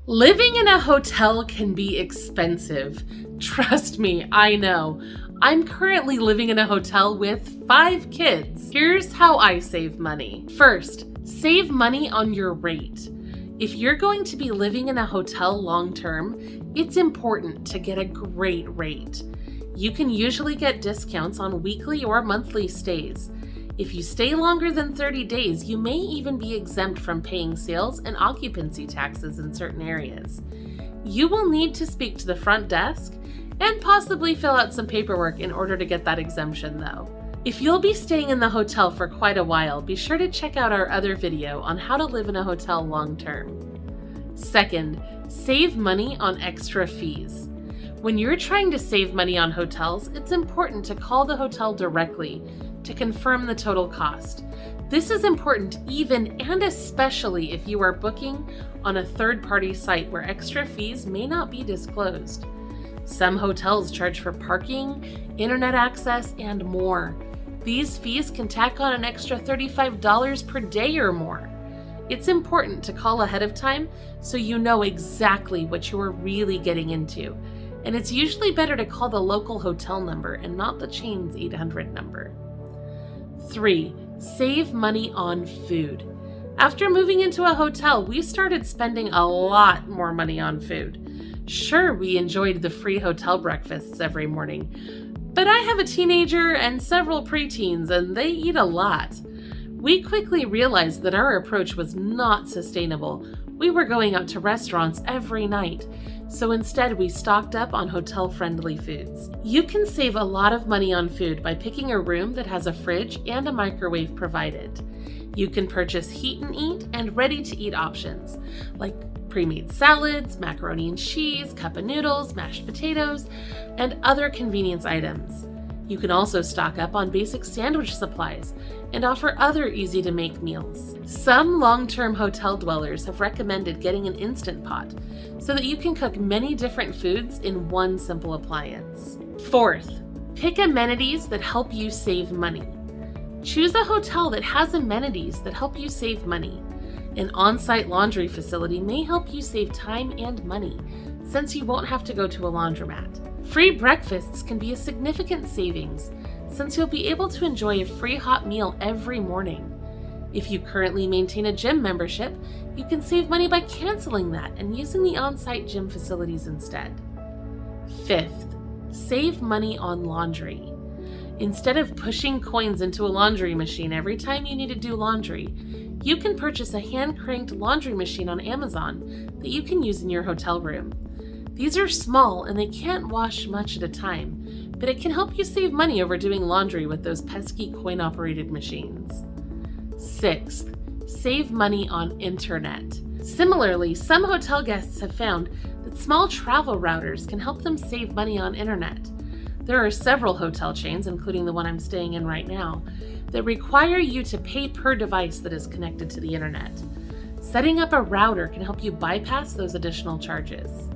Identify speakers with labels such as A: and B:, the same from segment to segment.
A: Living in a hotel can be expensive. Trust me, I know. I'm currently living in a hotel with 5 kids. Here's how I save money. First, save money on your rate. If you're going to be living in a hotel long term, it's important to get a great rate. You can usually get discounts on weekly or monthly stays. If you stay longer than 30 days, you may even be exempt from paying sales and occupancy taxes in certain areas. You will need to speak to the front desk and possibly fill out some paperwork in order to get that exemption though. If you'll be staying in the hotel for quite a while, be sure to check out our other video on how to live in a hotel long term. Second, save money on extra fees. When you're trying to save money on hotels, it's important to call the hotel directly to confirm the total cost. This is important even and especially if you are booking on a third-party site where extra fees may not be disclosed. Some hotels charge for parking, internet access, and more. These fees can tack on an extra $35 per day or more. It's important to call ahead of time so you know exactly what you are really getting into. And it's usually better to call the local hotel number and not the chain's 800 number. 3. Save money on food. After moving into a hotel, we started spending a lot more money on food. Sure, we enjoyed the free hotel breakfasts every morning, but I have a teenager and several preteens, and they eat a lot. We quickly realized that our approach was not sustainable. We were going out to restaurants every night, so instead we stocked up on hotel-friendly foods. You can save a lot of money on food by picking a room that has a fridge and a microwave provided. You can purchase heat and eat and ready-to-eat options, like pre-made salads, macaroni and cheese, cup of noodles, mashed potatoes, and other convenience items. You can also stock up on basic sandwich supplies and offer other easy-to-make meals. Some long-term hotel dwellers have recommended getting an Instant Pot so that you can cook many different foods in one simple appliance. Fourth, pick amenities that help you save money. Choose a hotel that has amenities that help you save money. An on-site laundry facility may help you save time and money, since you won't have to go to a laundromat. Free breakfasts can be a significant savings, since you'll be able to enjoy a free hot meal every morning. If you currently maintain a gym membership, you can save money by canceling that and using the on-site gym facilities instead. Fifth, save money on laundry. Instead of pushing coins into a laundry machine every time you need to do laundry, you can purchase a hand-cranked laundry machine on Amazon that you can use in your hotel room. These are small and they can't wash much at a time, but it can help you save money over doing laundry with those pesky coin-operated machines. Sixth, save money on internet. Similarly, some hotel guests have found that small travel routers can help them save money on internet. There are several hotel chains, including the one I'm staying in right now, that require you to pay per device that is connected to the internet. Setting up a router can help you bypass those additional charges.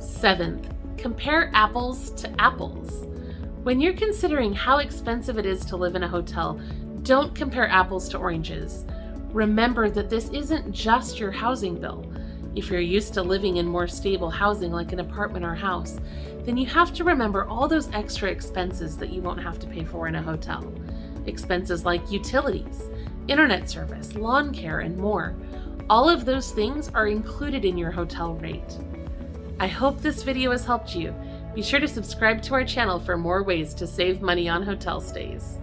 A: Seventh, compare apples to apples. When you're considering how expensive it is to live in a hotel, don't compare apples to oranges. Remember that this isn't just your housing bill. If you're used to living in more stable housing like an apartment or house, then you have to remember all those extra expenses that you won't have to pay for in a hotel. Expenses like utilities, internet service, lawn care, and more. All of those things are included in your hotel rate. I hope this video has helped you. Be sure to subscribe to our channel for more ways to save money on hotel stays.